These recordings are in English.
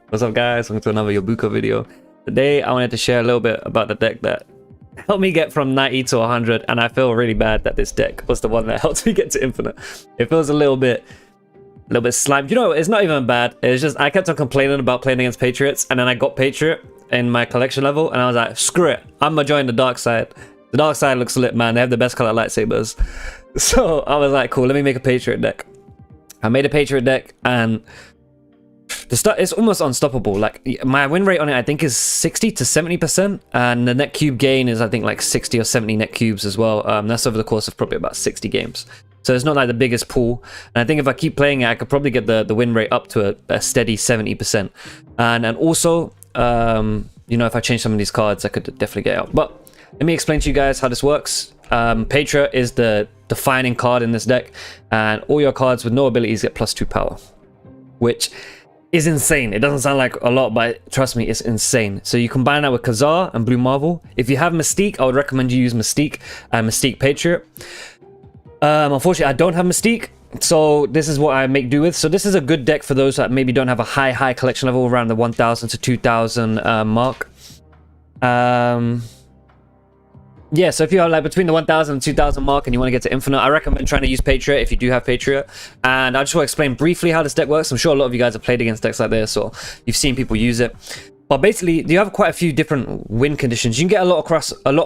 What's up guys, welcome to another Yobuko video. Today I wanted to share a little bit about the deck that helped me get from 90 to 100, and I feel really bad that this deck was the one that helped me get to infinite. It feels a little bit slime. You know, it's not even bad, it's just I kept on complaining about playing against Patriots, and then I got Patriot in my collection level and I was like, screw it, I'm gonna join the dark side. The dark side looks lit, man. They have the best color lightsabers. So I was like, cool, let me make a Patriot deck. I made a Patriot deck and it's almost unstoppable. Like my win rate on it I think is 60 to 70%, and the net cube gain is I think like 60 or 70 net cubes as well. That's over the course of probably about 60 games, so it's not like the biggest pool, and I think if I keep playing it I could probably get the win rate up to a steady 70%. And also you know, if I change some of these cards I could definitely get out. But let me explain to you guys how this works. Patriot is the defining card in this deck, and all your cards with no abilities get +2 power, which is insane. It doesn't sound like a lot, but trust me, it's insane. So you combine that with Khazar and Blue Marvel. If you have Mystique, I would recommend you use Mystique and Mystique Patriot. Unfortunately, I don't have Mystique, so this is what I make do with. So this is a good deck for those that maybe don't have a high collection level around the 1000 to 2000 mark. Yeah, so if you're like between the 1000 and 2000 mark and you want to get to infinite, I recommend trying to use Patriot if you do have Patriot. And I just want to explain briefly how this deck works. I'm sure a lot of you guys have played against decks like this, or you've seen people use it. But basically, you have quite a few different win conditions. You can get a lot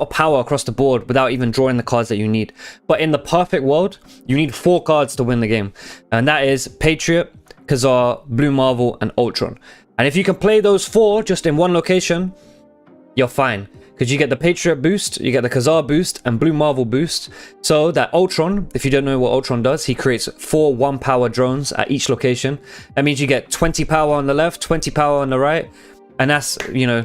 of power across the board without even drawing the cards that you need. But in the perfect world, you need 4 cards to win the game, and that is Patriot, Khazar, Blue Marvel, and Ultron. And if you can play those 4 just in one location, you're fine. Because you get the Patriot boost, you get the Khazar boost, and Blue Marvel boost. So that Ultron, if you don't know what Ultron does, he creates 4 1-power drones at each location. That means you get 20 power on the left, 20 power on the right. And that's, you know,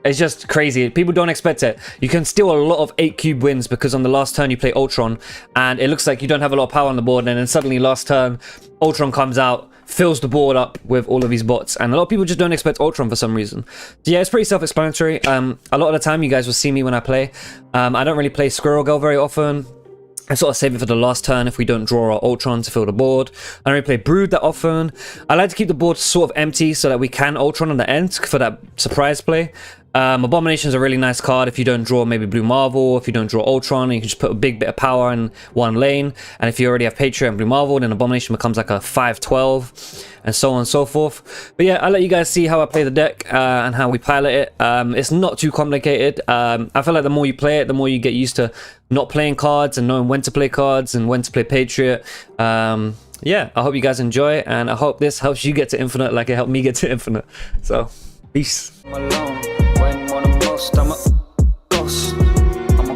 it's just crazy. People don't expect it. You can steal a lot of 8 cube wins because on the last turn you play Ultron and it looks like you don't have a lot of power on the board, and then suddenly last turn Ultron comes out, fills the board up with all of these bots, and a lot of people just don't expect Ultron for some reason. So yeah, it's pretty self-explanatory. A lot of the time you guys will see me when I play. I don't really play Squirrel Girl very often. I sort of save it for the last turn if we don't draw our Ultron to fill the board. I don't really play Brood that often. I like to keep the board sort of empty so that we can Ultron on the end for that surprise play. Abomination is a really nice card if you don't draw maybe Blue Marvel, if you don't draw Ultron, you can just put a big bit of power in one lane. And if you already have Patriot and Blue Marvel, then Abomination becomes like a 5/12, and so on and so forth. But yeah, I'll let you guys see how I play the deck and how we pilot it. It's not too complicated. I feel like the more you play it, the more you get used to not playing cards and knowing when to play cards and when to play Patriot. Yeah, I hope you guys enjoy, and I hope this helps you get to infinite like it helped me get to infinite. So, peace. I'm a ghost. I'm a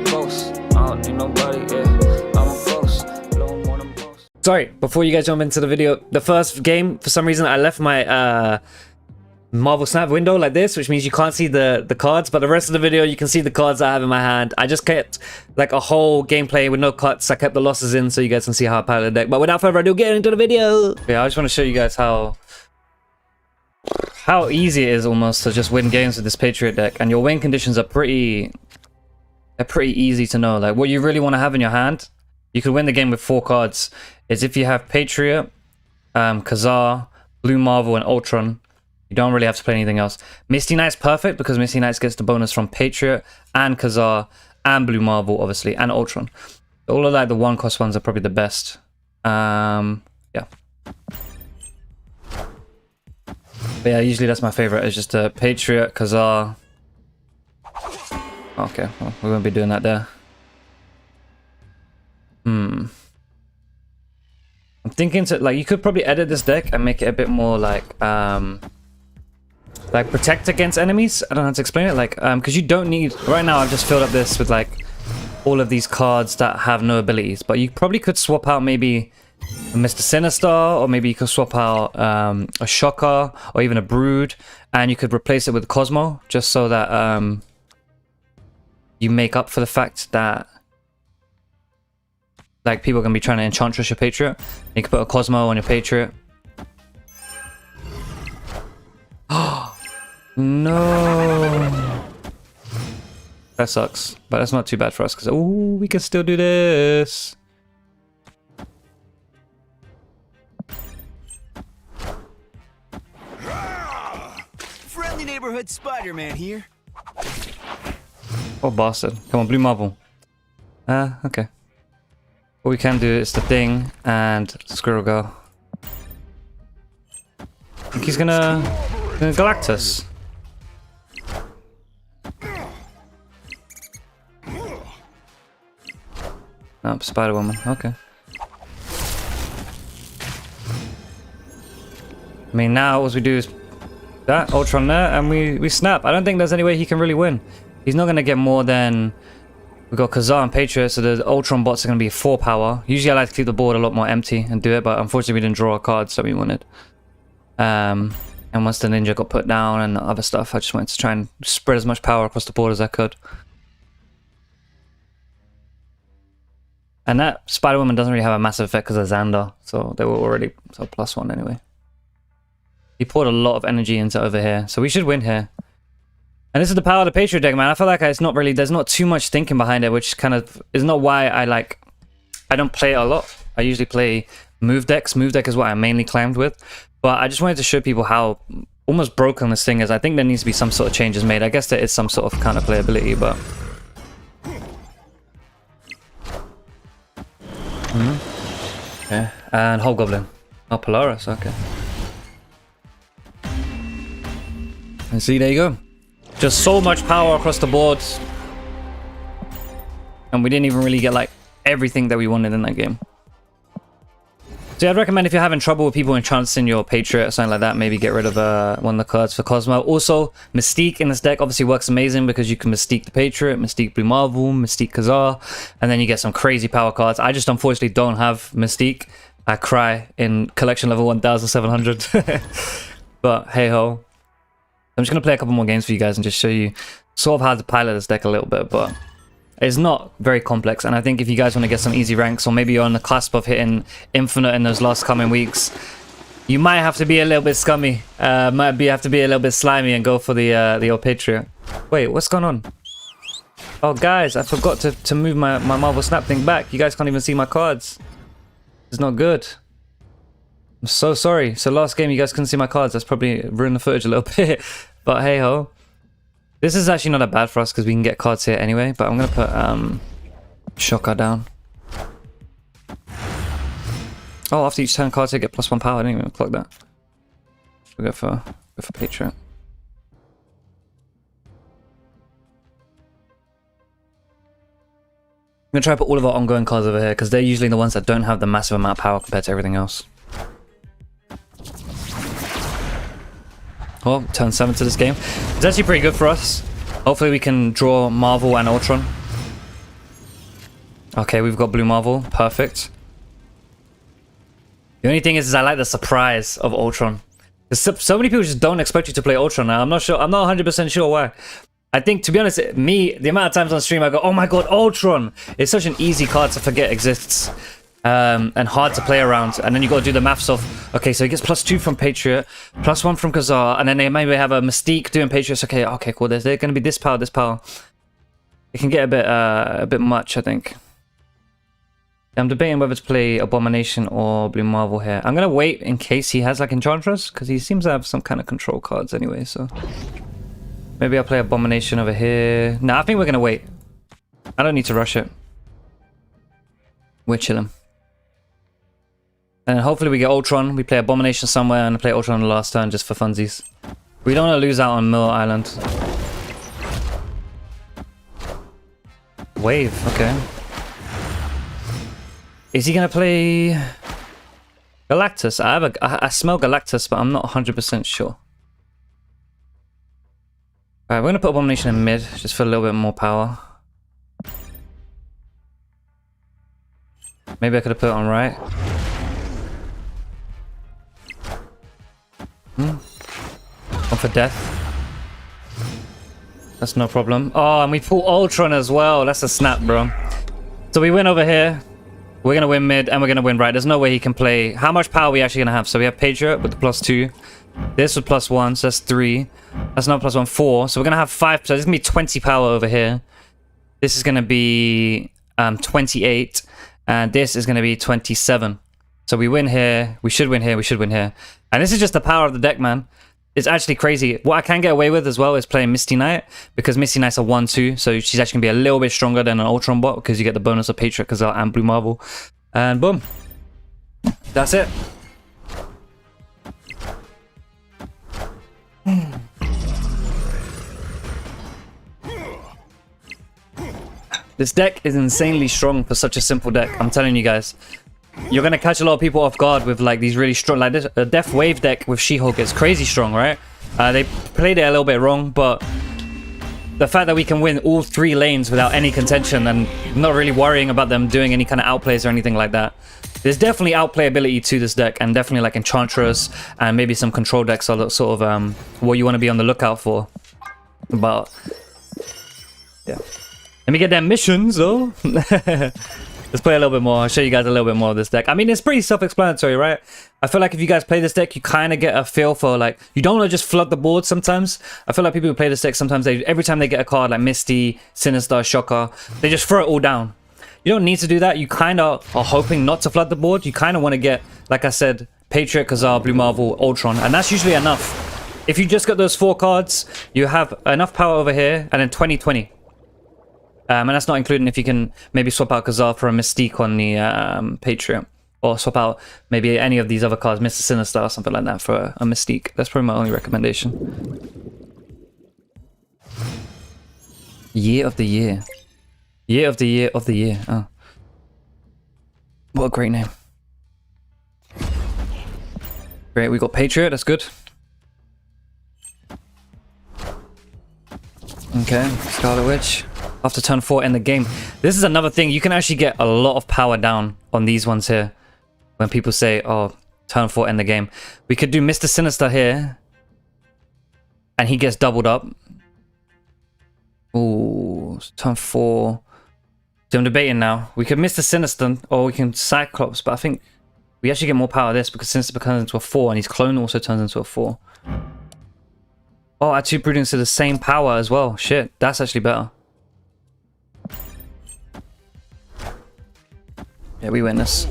ghost. I don't need nobody, yeah. I'm a ghost. Don't want a ghost. Sorry, before you guys jump into the video, the first game, for some reason, I left my Marvel Snap window like this, which means you can't see the cards, but the rest of the video, you can see the cards I have in my hand. I just kept like a whole gameplay with no cuts. I kept the losses in so you guys can see how I pilot the deck. But without further ado, get into the video. Yeah, I just want to show you guys how easy it is almost to just win games with this Patriot deck, and your win conditions are pretty easy to know. Like what you really want to have in your hand, you could win the game with 4 cards, is if you have Patriot, Khazar, Blue Marvel, and Ultron. You don't really have to play anything else. Misty Knight's perfect because Misty Knight gets the bonus from Patriot and Khazar and Blue Marvel, obviously, and Ultron. All of like the 1-cost ones are probably the best. Yeah. But yeah, usually that's my favorite. It's just a Patriot, Khazar. Okay, well, we won't be doing that there. I'm thinking to like, you could probably edit this deck and make it a bit more like protect against enemies. I don't know how to explain it. Like, because you don't need. Right now, I've just filled up this with like all of these cards that have no abilities, but you probably could swap out maybe a Mr. Sinister, or maybe you could swap out a Shocker or even a Brood, and you could replace it with Cosmo, just so that you make up for the fact that like people are gonna be trying to Enchantress your Patriot. You could put a Cosmo on your Patriot. Oh no, that sucks, but that's not too bad for us because oh, we can still do this. friendly neighborhood Spider-Man here. Oh, bastard. Come on, blue marble. Okay. What we can do is the thing and Squirrel Girl. I think he's gonna Galactus. Nope, Spider-Woman. Okay. I mean, now all we do is that Ultron there, and we snap. I don't think there's any way he can really win. He's not gonna get more than. We got Kazar and Patriot, so the Ultron bots are gonna be 4 power. Usually, I like to keep the board a lot more empty and do it, but unfortunately, we didn't draw our cards that we wanted. And once the ninja got put down and other stuff, I just wanted to try and spread as much power across the board as I could. And that Spider-Woman doesn't really have a massive effect because of Xander, so they were already +1 anyway. He poured a lot of energy into over here, so we should win here. And this is the power of the Patriot deck, man. I feel like it's not really, there's not too much thinking behind it, which kind of is not why I don't play it a lot. I usually play move decks. Move deck is what I mainly climbed with. But I just wanted to show people how almost broken this thing is. I think there needs to be some sort of changes made. I guess there is some sort of counter playability, but... Okay, and Hobgoblin. Oh, Polaris, okay. And see, there you go. Just so much power across the board. And we didn't even really get, like, everything that we wanted in that game. So yeah, I'd recommend if you're having trouble with people entrancing your Patriot or something like that, maybe get rid of one of the cards for Cosmo. Also, Mystique in this deck obviously works amazing because you can Mystique the Patriot, Mystique Blue Marvel, Mystique Kazar, and then you get some crazy power cards. I just unfortunately don't have Mystique. I cry in collection level 1700. But hey ho. I'm just going to play a couple more games for you guys and just show you sort of how to pilot this deck a little bit, but it's not very complex. And I think if you guys want to get some easy ranks, or maybe you're on the cusp of hitting Infinite in those last coming weeks, you might have to be a little bit scummy, have to be a little bit slimy and go for the old Patriot. Wait, what's going on? Oh guys, I forgot to move my Marvel Snap thing back. You guys can't even see my cards. It's not good. I'm so sorry. So last game you guys couldn't see my cards. That's probably ruined the footage a little bit. But hey ho. This is actually not that bad for us because we can get cards here anyway. But I'm going to put Shocker down. Oh, after each turn cards here get +1 power. I didn't even clock that. We'll go for Patriot. I'm going to try to put all of our ongoing cards over here because they're usually the ones that don't have the massive amount of power compared to everything else. Oh, turn 7 to this game. It's actually pretty good for us. Hopefully we can draw Marvel and Ultron. Okay, we've got Blue Marvel. Perfect. The only thing is I like the surprise of Ultron. So many people just don't expect you to play Ultron now. I'm not sure. I'm not 100% sure why. I think, to be honest, the amount of times on stream I go, oh my god, Ultron! It's such an easy card to forget exists. And hard to play around, and then you got to do the maths of, okay, so he gets +2 from Patriot, +1 from Kazar, and then they maybe have a Mystique doing Patriots. Okay, cool. There's going to be this power, this power. It can get a bit much, I think. I'm debating whether to play Abomination or Blue Marvel here. I'm gonna wait in case he has like Enchantress, because he seems to have some kind of control cards anyway. So maybe I'll play Abomination over here. Nah, I think we're gonna wait. I don't need to rush it. We're chilling. And hopefully we get Ultron, we play Abomination somewhere, and play Ultron on the last turn just for funsies. We don't want to lose out on Mill Island. Wave, okay. Is he going to play Galactus? I smell Galactus, but I'm not 100% sure. Alright, we're going to put Abomination in mid, just for a little bit more power. Maybe I could have put it on right. One for death. That's no problem. Oh, and we pull Ultron as well. That's a snap, bro. So we win over here. We're going to win mid, and we're going to win right. There's no way he can play. How much power are we actually going to have? So we have Patriot with the +2. This with +1, so that's 3. That's not +1, 4. So we're going to have 5. So there's going to be 20 power over here. This is going to be 28. And this is going to be 27. So we win here. We should win here. We should win here. And this is just the power of the deck, man. is actually crazy. What I can get away with as well is playing Misty Knight, because Misty Knight's a 1-2, so she's actually going to be a little bit stronger than an Ultron bot, because you get the bonus of Patriot, Kazal, and Blue Marvel. And boom. That's it. This deck is insanely strong for such a simple deck. I'm telling you guys. You're going to catch a lot of people off guard with like these really strong, like this Death Wave deck with She-Hulk is crazy strong, right? They played it a little bit wrong, but the fact that we can win all 3 lanes without any contention and not really worrying about them doing any kind of outplays or anything like that. There's definitely outplayability to this deck, and definitely like Enchantress and maybe some control decks are sort of what you want to be on the lookout for. But yeah. Let me get them missions though. Let's play a little bit more. I'll show you guys a little bit more of this deck. I mean, it's pretty self-explanatory, right? I feel like if you guys play this deck, you kind of get a feel for, like, you don't want to just flood the board sometimes. I feel like people who play this deck, sometimes every time they get a card like Misty, Sinister, Shocker, they just throw it all down. You don't need to do that. You kind of are hoping not to flood the board. You kind of want to get, like I said, Patriot, Kazal, Blue Marvel, Ultron, and that's usually enough. If you just got those 4 cards, you have enough power over here, and then 20-20. And that's not including if you can maybe swap out Kazal for a Mystique on the Patriot. Or swap out maybe any of these other cards, Mr. Sinister or something like that for a Mystique. That's probably my only recommendation. Year of the Year. Year of the Year of the Year. Oh. What a great name. Great, we got Patriot, that's good. Okay, Scarlet Witch. After turn 4, end the game. This is another thing. You can actually get a lot of power down on these ones here. When people say, oh, turn 4, end the game. We could do Mr. Sinister here. And he gets doubled up. Ooh, turn 4. So I'm debating now. We could Mr. Sinister or we can Cyclops. But I think we actually get more power of this because Sinister becomes into a 4. And his clone also turns into a 4. Oh, add 2 Broodings to the same power as well. Shit, that's actually better. Yeah, we win this.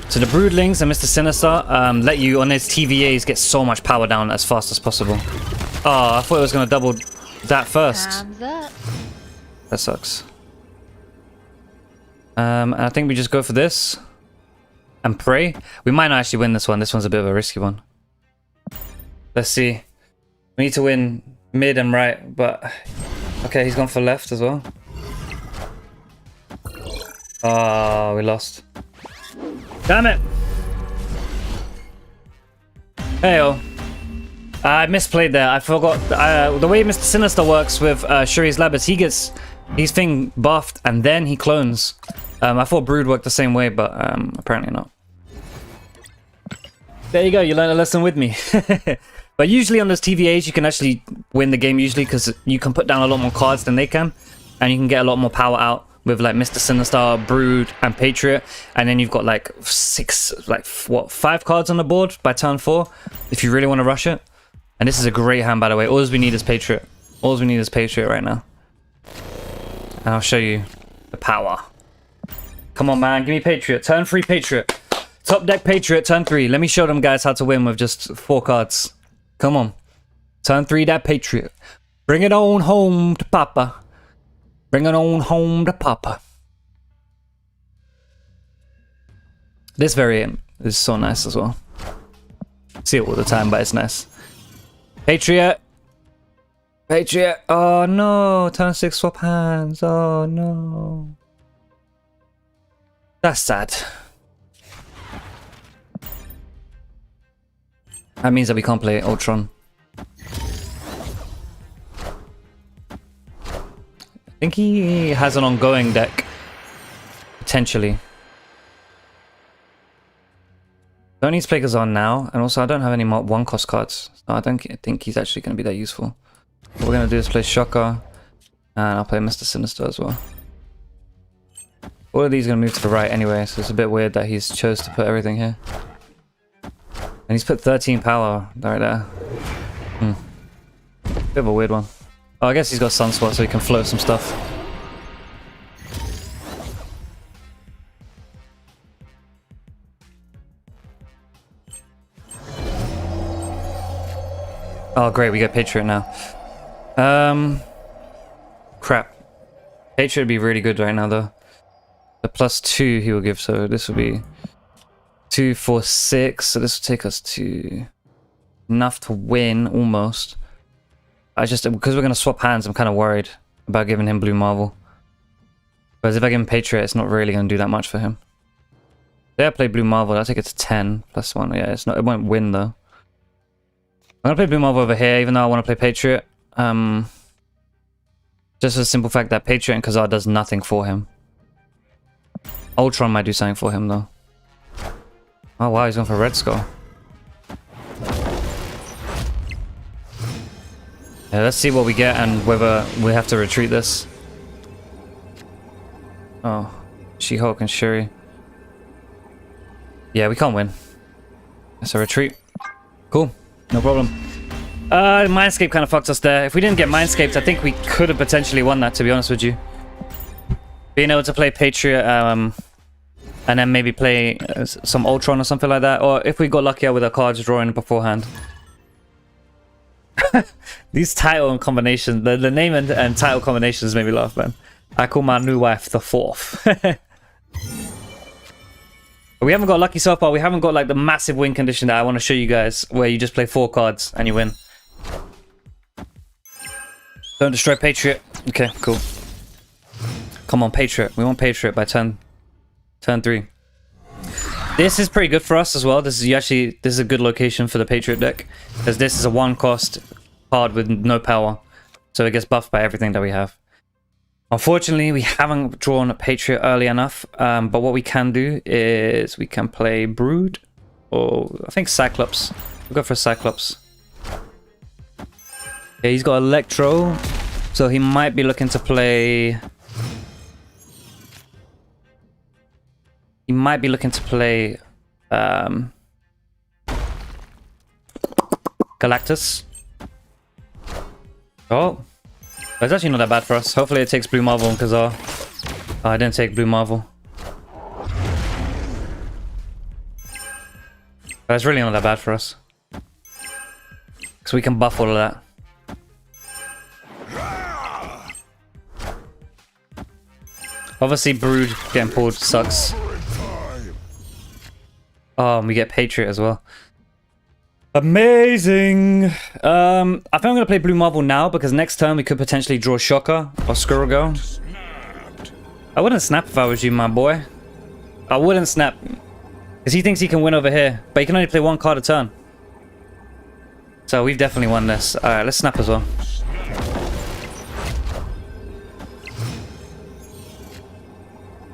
So the Broodlings and Mr. Sinister let you, on his TVAs, get so much power down as fast as possible. Oh, I thought it was going to double that first. Time's up. That sucks. And I think we just go for this. And pray. We might not actually win this one. This one's a bit of a risky one. Let's see. We need to win mid and right, but... Okay, he's gone for left as well. Oh, we lost. Damn it! Heyo. I misplayed there. I forgot. The way Mr. Sinister works with Shuri's Lab is he gets his thing buffed and then he clones. I thought Brood worked the same way, but apparently not. There you go. You learned a lesson with me. But usually on those TVAs, you can actually win the game usually because you can put down a lot more cards than they can. And you can get a lot more power out with like Mr. Sinister, Brood, and Patriot. And then you've got like 5 cards on the board by turn 4 if you really want to rush it. And this is a great hand, by the way. All we need is Patriot. All we need is Patriot right now. And I'll show you the power. Come on, man. Give me Patriot. Turn 3 Patriot. Top deck Patriot, turn 3. Let me show them guys how to win with just 4 cards. Come on. Turn 3 that Patriot. Bring it on home to Papa. Bring it on home to Papa. This variant is so nice as well. See it all the time, but it's nice. Patriot. Patriot. Oh no. Turn 6 swap hands. Oh no. That's sad. That means that we can't play Ultron. I think he has an ongoing deck. Potentially. Don't need to play Kazan now. And also I don't have any more 1-cost cards. So I don't think he's actually going to be that useful. What we're going to do is play Shocker. And I'll play Mr. Sinister as well. All of these are going to move to the right anyway. So it's a bit weird that he's chose to put everything here. And he's put 13 power right there. Bit of a weird one. Oh, I guess he's got Sunswat so he can float some stuff. Oh, great. We get Patriot now. Crap. Patriot would be really good right now, though. The +2 he will give, so this will be 2, 4, 6. So this will take us to enough to win, almost. I just, because we're going to swap hands, I'm kind of worried about giving him Blue Marvel. Whereas if I give him Patriot, it's not really going to do that much for him. Yeah, I play Blue Marvel. I'll take it to 10 +1. Yeah, it's not. It won't win though. I'm gonna play Blue Marvel over here, even though I want to play Patriot. Just for the simple fact that Patriot and Khazar does nothing for him. Ultron might do something for him though. Oh wow, he's going for Red Skull. Yeah, let's see what we get and whether we have to retreat this. Oh, She-Hulk and Shuri. Yeah, we can't win. It's a retreat. Cool. No problem. Mindscape kind of fucked us there. If we didn't get Mindscaped, I think we could have potentially won that, to be honest with you. Being able to play Patriot, and then maybe play some Ultron or something like that. Or if we got luckier with our cards drawing beforehand. These title and combinations, the name and title combinations made me laugh, man. I call my new wife the fourth. We haven't got lucky so far. We haven't got like the massive win condition that I want to show you guys, where you just play 4 cards and you win. Don't destroy Patriot. Okay, cool. Come on, Patriot. We want Patriot by turn 3. This is pretty good for us as well. This is a good location for the Patriot deck, because this is a 1-cost card with no power, so it gets buffed by everything that we have. Unfortunately, we haven't drawn a Patriot early enough, but what we can do is we can play Brood, or I think Cyclops. We'll go for Cyclops. Yeah, he's got Electro, so he might be looking to play... He might be looking to play Galactus. Oh. It's actually not that bad for us. Hopefully it takes Blue Marvel and Khazar. Oh, I didn't take Blue Marvel. But it's really not that bad for us. Because we can buff all of that. Obviously Brood getting pulled sucks. Oh, and we get Patriot as well. Amazing! I think I'm going to play Blue Marvel now, because next turn we could potentially draw Shocker or Squirrel Girl. I wouldn't snap if I was you, my boy. I wouldn't snap. Because he thinks he can win over here, but he can only play 1 card a turn. So we've definitely won this. Alright, let's snap as well.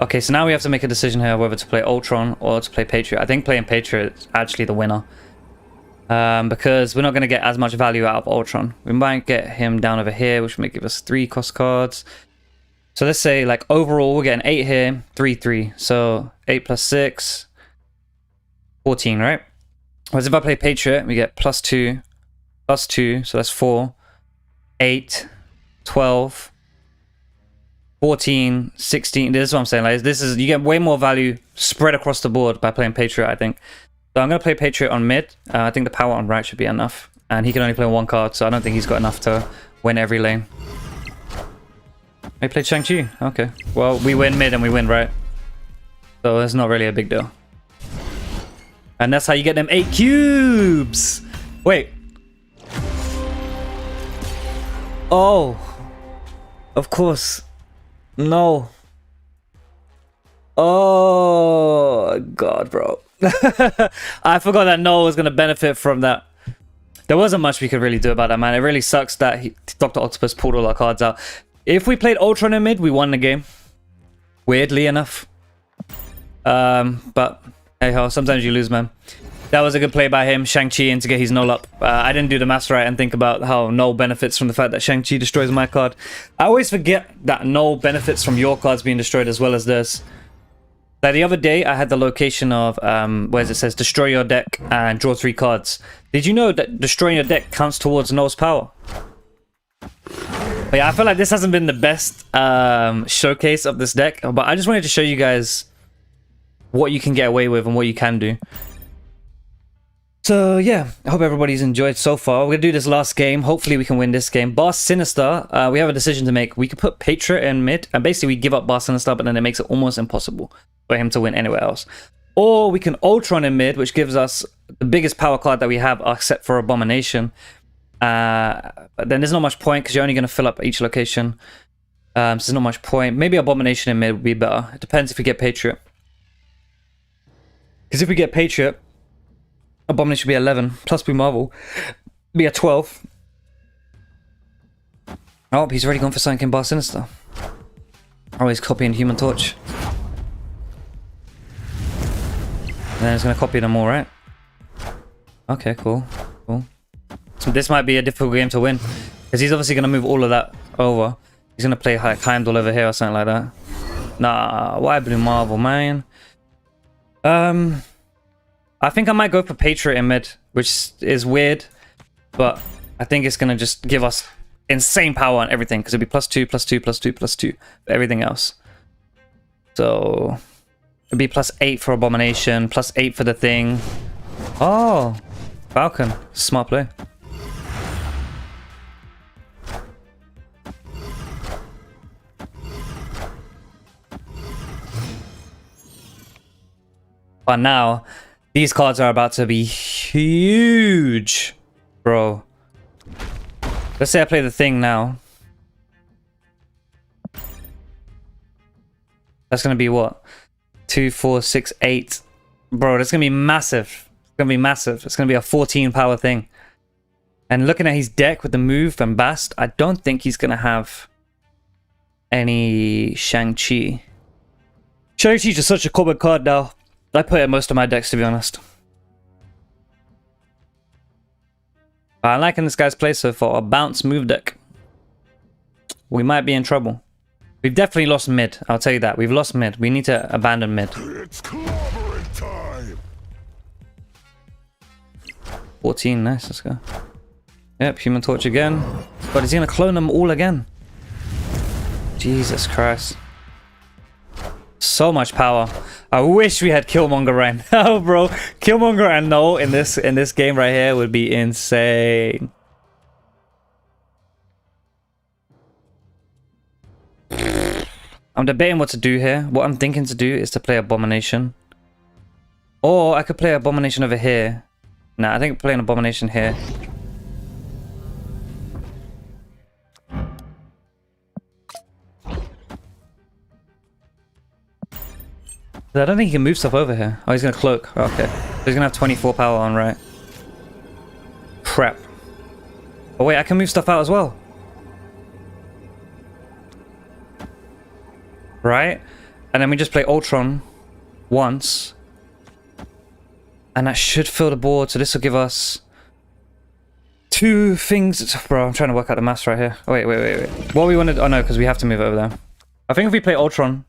Okay, so now we have to make a decision here whether to play Ultron or to play Patriot. I think playing Patriot is actually the winner. Because we're not going to get as much value out of Ultron. We might get him down over here, which might give us 3 cost cards. So let's say, like, overall, we're getting 8 here, 3, 3. So 8 plus 6, 14, right? Whereas if I play Patriot, we get +2, +2, so that's 4, 8, 12, 14, 16. This is what I'm saying. Like, this is, you get way more value spread across the board by playing Patriot, I think. So I'm going to play Patriot on mid. I think the power on right should be enough. And he can only play 1 card, so I don't think he's got enough to win every lane. I played Shang-Chi. Okay. Well, we win mid and we win right. So it's not really a big deal. And that's how you get them 8 cubes! Wait. Oh. Of course. No. Oh, God, bro. I forgot that Noah was going to benefit from that. There wasn't much we could really do about that, man. It really sucks that Dr. Octopus pulled all our cards out. If we played Ultron in mid, we won the game. Weirdly enough. But hey ho, sometimes you lose, man. That was a good play by him, Shang-Chi, in to get his null up. I didn't do the maths right and think about how Null benefits from the fact that Shang-Chi destroys my card. I always forget that Null benefits from your cards being destroyed as well as this. Like the other day, I had the location of, where it says destroy your deck and draw 3 cards. Did you know that destroying your deck counts towards Null's power? But yeah, I feel like this hasn't been the best showcase of this deck, but I just wanted to show you guys what you can get away with and what you can do. So yeah, I hope everybody's enjoyed so far. We're gonna do this last game. Hopefully we can win this game. Bar Sinister, we have a decision to make. We could put Patriot in mid, and basically we give up Bar Sinister, but then it makes it almost impossible for him to win anywhere else. Or we can Ultron in mid, which gives us the biggest power card that we have, except for Abomination. But then there's not much point because you're only gonna fill up each location. So there's not much point. Maybe Abomination in mid would be better. It depends if we get Patriot. Because if we get Patriot, Abomination should be 11, plus Blue Marvel be a 12. Oh, he's already gone for something in Bar Sinister. Oh, he's copying Human Torch. And then he's going to copy them all, right? Okay, cool. Cool. So this might be a difficult game to win. Because he's obviously going to move all of that over. He's going to play like Heimdall over here or something like that. Nah, why Blue Marvel, man? I think I might go for Patriot in mid, which is weird, but I think it's gonna just give us insane power on everything because it'll be +2, +2, +2, +2 for everything else. So it'll be +8 for Abomination, +8 for the thing. Oh, Falcon, smart play. But now, these cards are about to be huge, bro. Let's say I play the thing now. That's going to be what? 2, 4, 6, 8. Bro, that's going to be massive. It's going to be massive. It's going to be a 14 power thing. And looking at his deck with the move and Bast, I don't think he's going to have any Shang-Chi. Shang-Chi's just such a common card now. I put it in most of my decks, to be honest. I'm liking this guy's play so far. A bounce move deck. We might be in trouble. We've definitely lost mid. I'll tell you that. We've lost mid. We need to abandon mid. It's clobbering time. 14, nice. Let's go. Yep, Human Torch again. But is he going to clone them all again? Jesus Christ. So much power. I wish we had Killmonger right now, bro. Killmonger and Null in this game right here would be insane. I'm debating what to do here. What I'm thinking to do is to play Abomination. Or I could play Abomination over here. Nah, I think playing Abomination here. I don't think he can move stuff over here. Oh, he's going to cloak. Oh, okay. So he's going to have 24 power on, right? Crap. Oh, wait, I can move stuff out as well. Right? And then we just play Ultron once. And that should fill the board. So this will give us 2 things. Bro, I'm trying to work out the maths right here. Oh, wait. What we wanted... Oh, no, because we have to move over there. I think if we play Ultron...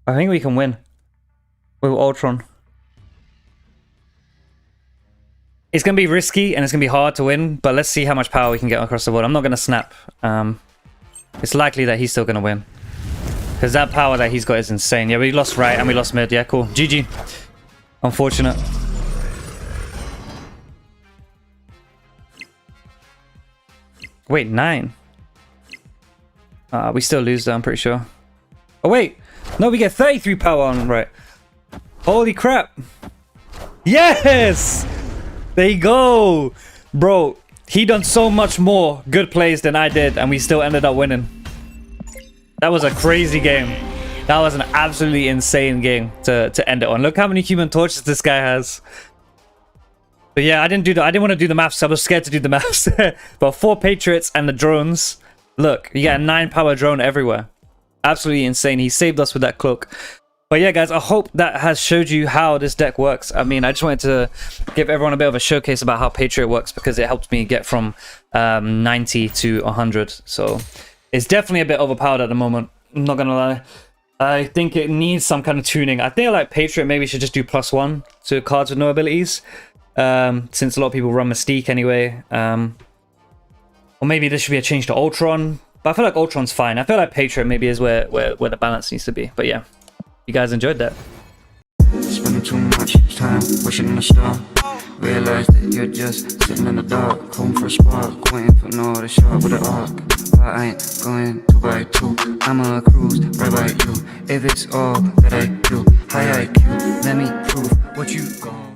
I think we can win with Ultron. It's going to be risky and it's going to be hard to win, but let's see how much power we can get across the board. I'm not going to snap. It's likely that he's still going to win. Because that power that he's got is insane. Yeah, we lost right and we lost mid. Yeah, cool. GG. Unfortunate. Wait, 9. We still lose though, I'm pretty sure. Oh, wait. No, we get 33 power on, right? Holy crap. Yes! There you go. Bro, he done so much more good plays than I did, and we still ended up winning. That was a crazy game. That was an absolutely insane game to end it on. Look how many Human Torches this guy has. But yeah, I didn't want to do the maths. I was scared to do the maths. But 4 Patriots and the drones. Look, you got a 9 power drone everywhere. Absolutely insane. He saved us with that cloak. But yeah, guys, I hope that has showed you how this deck works. I mean, I just wanted to give everyone a bit of a showcase about how Patriot works because it helped me get from 90 to 100. So it's definitely a bit overpowered at the moment. I'm not gonna lie. I think it needs some kind of tuning. I think like Patriot maybe should just do +1 to cards with no abilities. Since a lot of people run Mystique anyway. Or maybe this should be a change to Ultron. But I feel like Ultron's fine. I feel like Patriot maybe is where the balance needs to be. But yeah, you guys enjoyed that. Spending too much. time, wishing on a star. Realize that you're just sitting in the dark, home for a spark, waiting for no other shot with an arc. But I ain't going 2 by 2, I'ma cruise right by you. If it's all that I do, high IQ, let me prove what you gon'